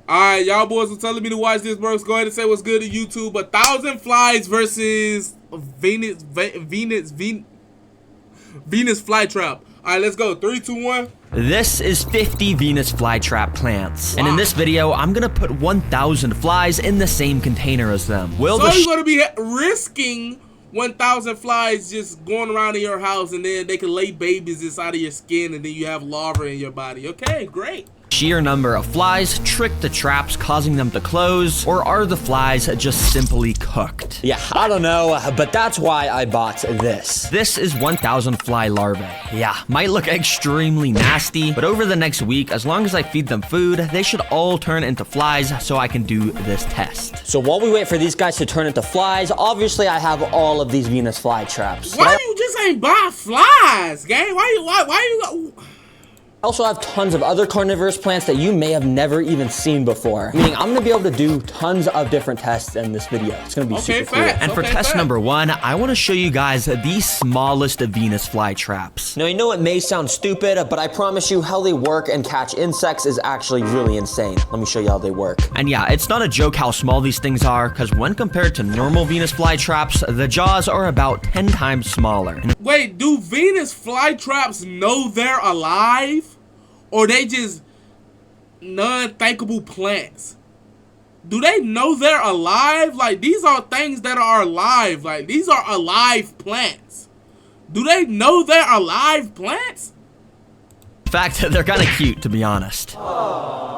Alright, y'all boys were telling me to watch this, bro. So go ahead and say what's good to YouTube. 1,000 flies versus Venus flytrap. Alright, let's go. 3, 2, 1. This is 50 Venus flytrap plants. Wow. And in this video, I'm gonna put 1,000 flies in the same container as them. So you're gonna be risking 1,000 flies just going around in your house, and then they can lay babies inside of your skin, and then you have larvae in your body. Okay, great. Sheer number of flies trick the traps, causing them to close, or are the flies just simply cooked? Yeah, I don't know, but that's why I bought this. This is 1,000 fly larvae. Yeah, might look extremely nasty, but over the next week, as long as I feed them food, they should all turn into flies so I can do this test. So while we wait for these guys to turn into flies, obviously I have all of these Venus flytraps. Why you just ain't buy flies, gang? Why you I also have tons of other carnivorous plants that you may have never even seen before. Meaning I'm gonna be able to do tons of different tests in this video. It's gonna be super cool. And for test number 1, I wanna show you guys the smallest Venus flytraps. Now, I know it may sound stupid, but I promise you how they work and catch insects is actually really insane. Let me show you how they work. And yeah, it's not a joke how small these things are, because when compared to normal Venus flytraps, the jaws are about 10 times smaller. Wait, do Venus flytraps know they're alive? Or they just non-thinkable plants? Do they know they're alive? Like, these are things that are alive. Like, these are alive plants. Do they know they're alive plants? In fact, they're kind of cute, to be honest.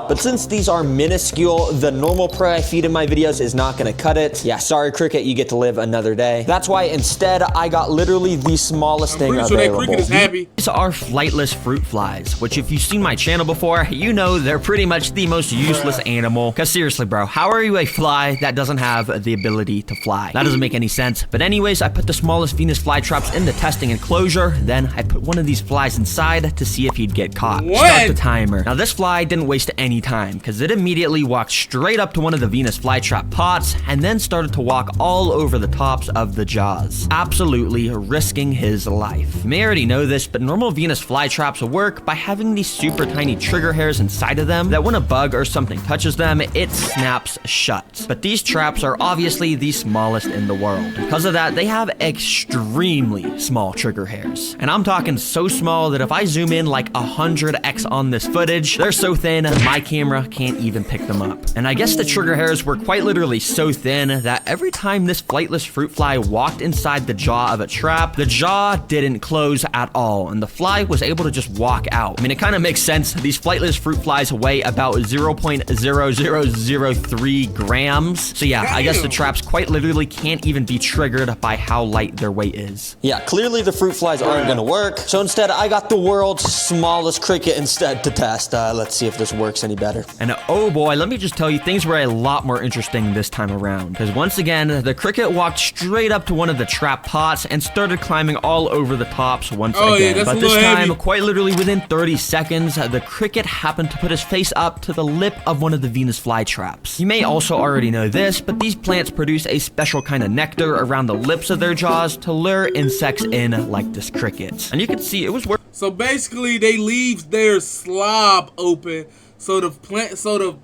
But since these are minuscule, the normal prey I feed in my videos is not gonna cut it. Yeah, sorry cricket, you get to live another day. That's why instead I got literally the smallest thing available. That cricket is happy. These are flightless fruit flies, which if you've seen my channel before, you know they're pretty much the most useless animal. Cause seriously, bro, how are you a fly that doesn't have the ability to fly? That doesn't make any sense. But anyways, I put the smallest Venus flytraps in the testing enclosure. Then I put one of these flies inside to see if he'd get caught. Start the timer. Now this fly didn't waste any time because it immediately walked straight up to one of the Venus flytrap pots and then started to walk all over the tops of the jaws, absolutely risking his life. You may already know this, but normal Venus flytraps work by having these super tiny trigger hairs inside of them that when a bug or something touches them, it snaps shut. But these traps are obviously the smallest in the world. Because of that, they have extremely small trigger hairs. And I'm talking so small that if I zoom in like 100x on this footage, they're so thin, my camera can't even pick them up. And I guess the trigger hairs were quite literally so thin that every time this flightless fruit fly walked inside the jaw of a trap, the jaw didn't close at all, and the fly was able to just walk out. I mean, it kind of makes sense. These flightless fruit flies weigh about 0.0003 grams. So yeah, I guess the traps quite literally can't even be triggered by how light their weight is. Yeah, clearly the fruit flies aren't gonna work. So instead, I got the world's smallest cricket instead to test. Let's see if this works any better. And oh boy, let me just tell you, things were a lot more interesting this time around. Because once again, the cricket walked straight up to one of the trap pots and started climbing all over the tops once again. But this time, quite literally within 30 seconds, the cricket happened to put his face up to the lip of one of the Venus flytraps. You may also already know this, but these plants produce a special kind of nectar around the lips of their jaws to lure insects in like this cricket. And you can see it was working. So basically, they leave their slob open so the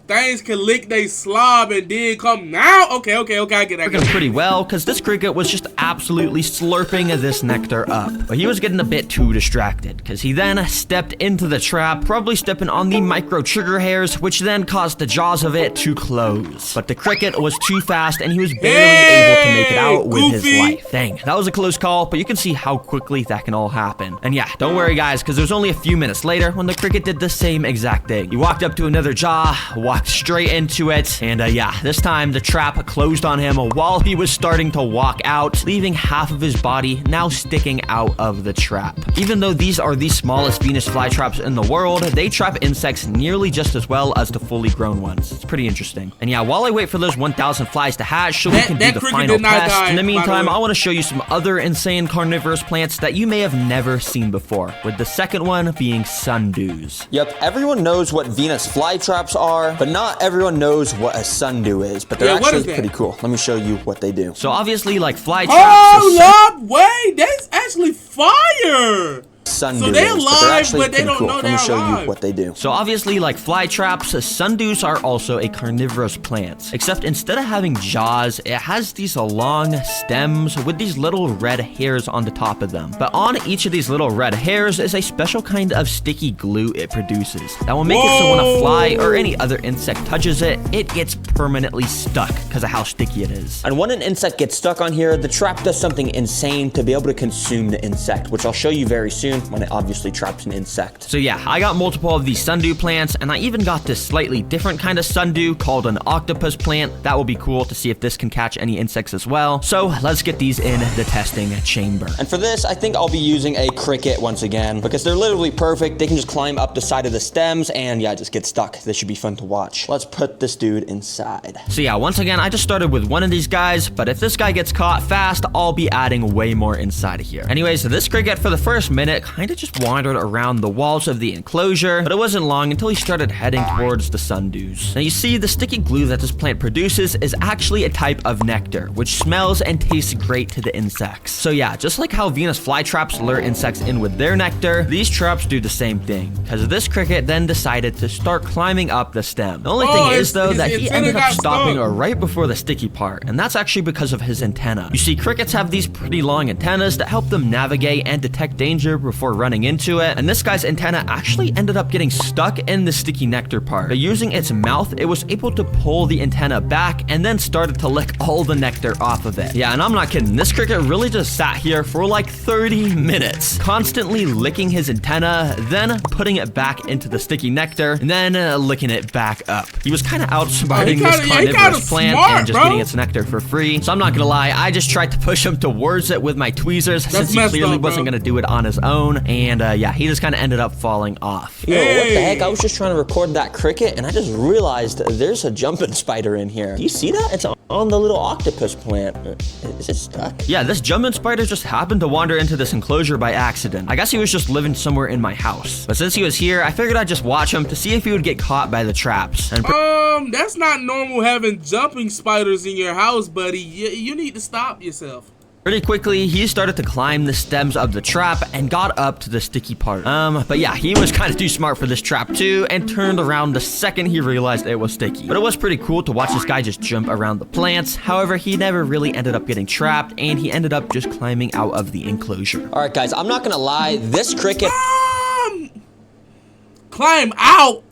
things can lick their slob and then come now. Okay, I get it. Working pretty well, because this cricket was just absolutely slurping this nectar up. But he was getting a bit too distracted, because he then stepped into the trap, probably stepping on the micro trigger hairs, which then caused the jaws of it to close. But the cricket was too fast, and he was barely able to make it out with his life. Dang, that was a close call, but you can see how quickly that can all happen. And yeah, don't worry guys, because there's only a few minutes later when the cricket did the same exact thing. He walked up to another jaw, walked straight into it, and yeah, this time the trap closed on him while he was starting to walk out, leaving half of his body now sticking out of the trap. Even though these are the smallest Venus flytraps in the world, they trap insects nearly just as well as the fully grown ones. It's pretty interesting. And yeah, while I wait for those 1,000 flies to hatch so we can do the final test, in the meantime, I want to show you some other insane carnivorous plants that you may have never seen before, with the second one being sundews. Yep, everyone knows what Venus flytraps are, but not everyone knows what a sundew is, but they're actually pretty cool. Let me show you what they do. So obviously, like flytraps. Hold up, wait, that's actually fire. sundews. So they're alive, actually but they pretty don't cool. know Let me they're show you alive. what they do. So obviously, like fly traps, sundews are also a carnivorous plant. Except instead of having jaws, it has these long stems with these little red hairs on the top of them. But on each of these little red hairs is a special kind of sticky glue it produces that will make it so when a fly or any other insect touches it, it gets permanently stuck because of how sticky it is. And when an insect gets stuck on here, the trap does something insane to be able to consume the insect, which I'll show you very soon when it obviously traps an insect. So yeah, I got multiple of these sundew plants, and I even got this slightly different kind of sundew called an octopus plant. That will be cool to see if this can catch any insects as well. So let's get these in the testing chamber. And for this, I think I'll be using a cricket once again because they're literally perfect. They can just climb up the side of the stems and yeah, just get stuck. This should be fun to watch. Let's put this dude inside. So yeah, once again, I just started with one of these guys, but if this guy gets caught fast, I'll be adding way more inside of here. Anyways, this cricket for the first minute kind of just wandered around the walls of the enclosure, but it wasn't long until he started heading towards the sundews. Now you see, the sticky glue that this plant produces is actually a type of nectar, which smells and tastes great to the insects. So yeah, just like how Venus flytraps lure insects in with their nectar, these traps do the same thing, because this cricket then decided to start climbing up the stem. The only thing is though that he ended up stopping right before the sticky part, and that's actually because of his antenna. You see, crickets have these pretty long antennas that help them navigate and detect danger before running into it, and this guy's antenna actually ended up getting stuck in the sticky nectar part. But using its mouth, it was able to pull the antenna back and then started to lick all the nectar off of it. Yeah, and I'm not kidding, this cricket really just sat here for like 30 minutes, constantly licking his antenna, then putting it back into the sticky nectar, and then licking it back up. He was kind of outsmarting this carnivorous plant and just getting its nectar for free. So I'm not gonna lie, I just tried to push him towards it with my tweezers since he clearly wasn't gonna do it on his own. And yeah, he just kind of ended up falling off. Yo, what the heck? I was just trying to record that cricket and I just realized there's a jumping spider in here. Do you see that? It's on the little octopus plant. Is it stuck? Yeah, this jumping spider just happened to wander into this enclosure by accident. I guess he was just living somewhere in my house. But since he was here, I figured I'd just watch him to see if he would get caught by the traps. And that's not normal having jumping spiders in your house, buddy. You need to stop yourself. pretty quickly, he started to climb the stems of the trap and got up to the sticky part. But yeah, he was kind of too smart for this trap too and turned around the second he realized it was sticky. But it was pretty cool to watch this guy just jump around the plants. However, he never really ended up getting trapped and he ended up just climbing out of the enclosure. All right, guys, I'm not gonna lie. This cricket... Climb out?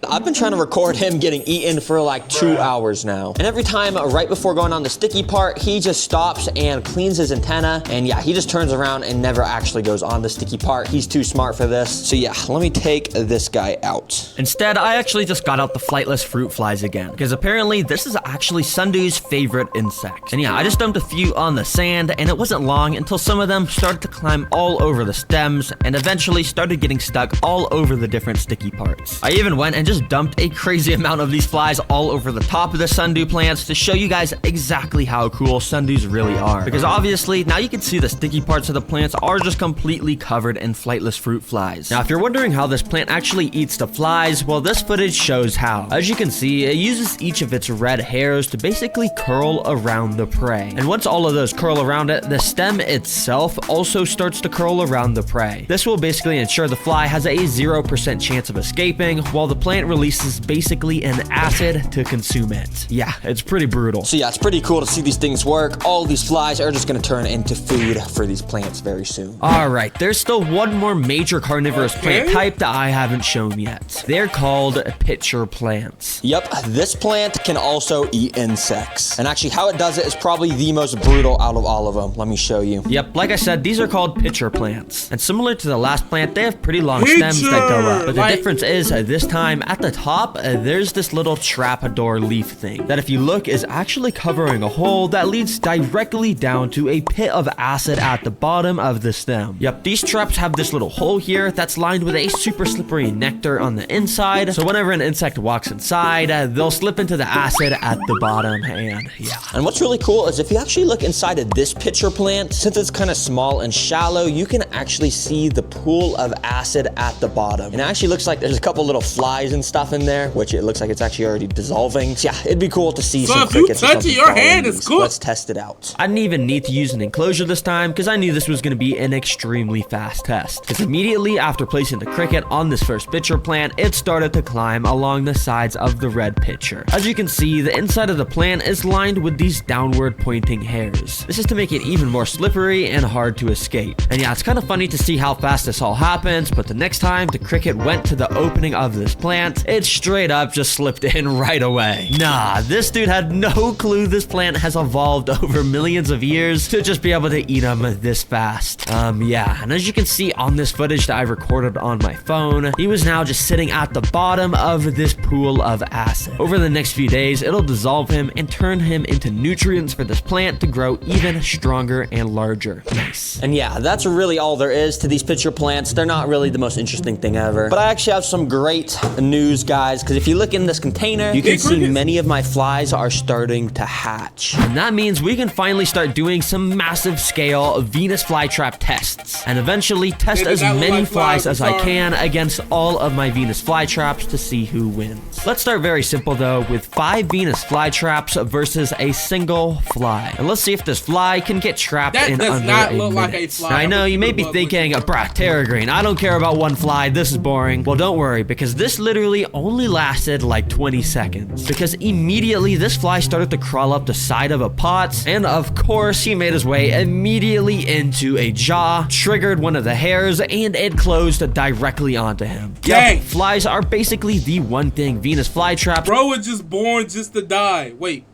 I've been trying to record him getting eaten for like 2 hours now. And every time right before going on the sticky part, he just stops and cleans his antenna. And yeah, he just turns around and never actually goes on the sticky part. He's too smart for this. So yeah, let me take this guy out. Instead, I actually just got out the flightless fruit flies again, because apparently this is actually Sundew's favorite insect. And yeah, I just dumped a few on the sand, and it wasn't long until some of them started to climb all over the stems and eventually started getting stuck all over the different sticky parts. I even went and just dumped a crazy amount of these flies all over the top of the sundew plants to show you guys exactly how cool sundews really are. Because obviously, now you can see the sticky parts of the plants are just completely covered in flightless fruit flies. Now, if you're wondering how this plant actually eats the flies, well, this footage shows how. As you can see, it uses each of its red hairs to basically curl around the prey. And once all of those curl around it, the stem itself also starts to curl around the prey. This will basically ensure the fly has a 0% chance of escaping, while the plant releases basically an acid to consume it. Yeah, it's pretty brutal. So yeah, it's pretty cool to see these things work. All these flies are just gonna turn into food for these plants very soon. Alright, there's still one more major carnivorous plant type that I haven't shown yet. They're called pitcher plants. Yep, this plant can also eat insects. And actually how it does it is probably the most brutal out of all of them. Let me show you. Yep, like I said, these are called pitcher plants. And similar to the last plant, they have pretty long stems that go up. But the difference is, this time, at the top, there's this little trapdoor leaf thing that if you look is actually covering a hole that leads directly down to a pit of acid at the bottom of the stem. Yep, these traps have this little hole here that's lined with a super slippery nectar on the inside. So whenever an insect walks inside, they'll slip into the acid at the bottom, and yeah. And what's really cool is if you actually look inside of this pitcher plant, since it's kind of small and shallow, you can actually see the pool of acid at the bottom. And it actually looks like there's a couple little flies poison stuff in there, which it looks like it's actually already dissolving. So yeah, it'd be cool to see So some if you crickets or touch it, something your fall in hand is these. cooked. Let's test it out. I didn't even need to use an enclosure this time because I knew this was going to be an extremely fast test. Because immediately after placing the cricket on this first pitcher plant, it started to climb along the sides of the red pitcher. As you can see, the inside of the plant is lined with these downward pointing hairs. This is to make it even more slippery and hard to escape. And yeah, it's kind of funny to see how fast this all happens, but the next time the cricket went to the opening of this plant, it straight up just slipped in right away. Nah, this dude had no clue this plant has evolved over millions of years to just be able to eat them this fast. Yeah, and as you can see on this footage that I recorded on my phone, he was now just sitting at the bottom of this pool of acid. Over the next few days, it'll dissolve him and turn him into nutrients for this plant to grow even stronger and larger. Nice. And yeah, that's really all there is to these pitcher plants. They're not really the most interesting thing ever. But I actually have some great news, guys, because if you look in this container, you can see many of my flies are starting to hatch. And that means we can finally start doing some massive scale Venus flytrap tests and eventually test as many flies as I can against all of my Venus flytraps to see who wins. Let's start very simple though with 5 Venus flytraps versus a single fly. And let's see if this fly can get trapped in under a minute. Like a fly. Now, I know you may be thinking, bruh, Terra Green, I don't care about one fly, this is boring. Well, don't worry, because this literally only lasted like 20 seconds. Because immediately this fly started to crawl up the side of a pot, and of course he made his way immediately into a jaw, triggered one of the hairs, and it closed directly onto him. Dang. Yep, flies are basically the one thing Venus flytraps Bro was just born just to die. Wait,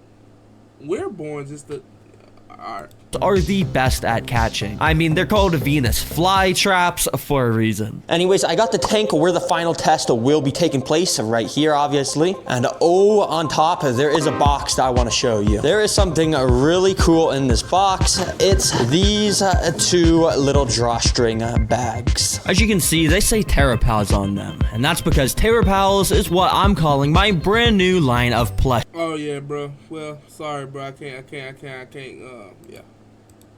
we're born just to... Alright. are the best at catching. I mean, they're called Venus flytraps for a reason. Anyways, I got the tank where the final test will be taking place, right here, obviously. And oh, on top, there is a box that I want to show you. There is something really cool in this box. It's these 2 little drawstring bags. As you can see, they say TerraPals on them, and that's because TerraPals is what I'm calling my brand new line of plush. Oh yeah, bro. Well, sorry, bro. I can't. Yeah.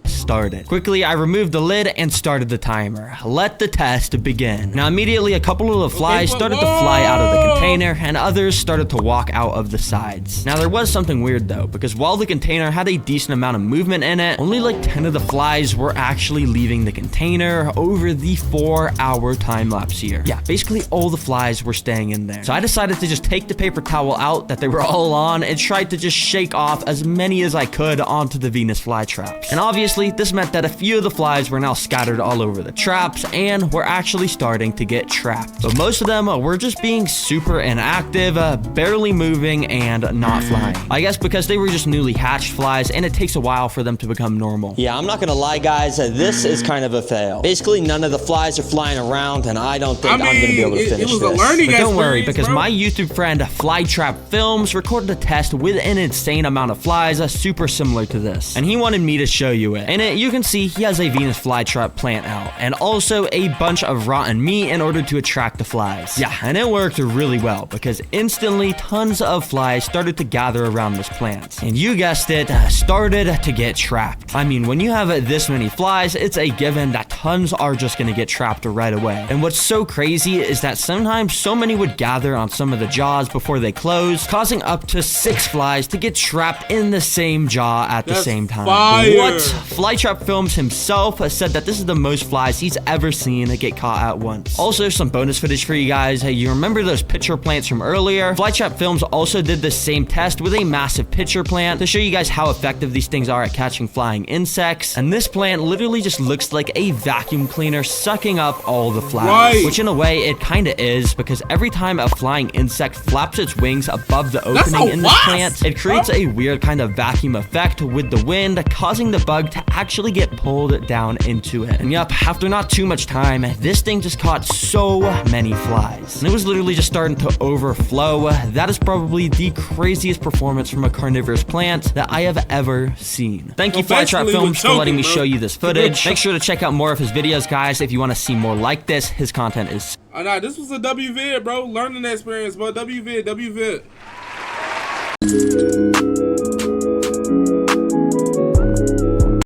Started. Quickly, I removed the lid and started the timer. Let the test begin. Now, immediately, a couple of the flies started to fly out of the container, and others started to walk out of the sides. Now, there was something weird, though, because while the container had a decent amount of movement in it, only like 10 of the flies were actually leaving the container over the 4-hour time lapse here. Yeah, basically all the flies were staying in there. So I decided to just take the paper towel out that they were all on and tried to just shake off as many as I could onto the Venus flytraps. And obviously, this meant that a few of the flies were now scattered all over the traps and were actually starting to get trapped. But most of them were just being super inactive, barely moving, and not flying. I guess because they were just newly hatched flies and it takes a while for them to become normal. Yeah, I'm not gonna lie, guys, this is kind of a fail. Basically, none of the flies are flying around, and I don't think I'm gonna be able to finish it was this. A learning But don't worry, because bro. my YouTube friend Flytrap Films recorded a test with an insane amount of flies, super similar to this. And he wanted me to show you it. In it, you can see he has a Venus flytrap plant out, and also a bunch of rotten meat in order to attract the flies. Yeah, and it worked really well, because instantly tons of flies started to gather around this plant. And you guessed it, started to get trapped. I mean, when you have this many flies, it's a given that tons are just gonna get trapped right away. And what's so crazy is that sometimes so many would gather on some of the jaws before they close, causing up to 6 flies to get trapped in the same jaw at the same time. Fire. What? Flytrap Films himself said that this is the most flies he's ever seen get caught at once. Also, some bonus footage for you guys. Hey, you remember those pitcher plants from earlier? Flytrap Films also did the same test with a massive pitcher plant to show you guys how effective these things are at catching flying insects. And this plant literally just looks like a vacuum cleaner sucking up all the flies. Right. Which in a way, it kind of is, because every time a flying insect flaps its wings above the opening in this plant, it creates a weird kind of vacuum effect with the wind, causing the bug to actually get pulled down into it. And yep, after not too much time, this thing just caught so many flies. And it was literally just starting to overflow. That is probably the craziest performance from a carnivorous plant that I have ever seen. Thank you, Flytrap Films, for letting me show you this footage. Make sure to check out more of his videos, guys, if you want to see more like this. His content is... Nah, this was a WVid, bro. Learning experience, bro. WVid.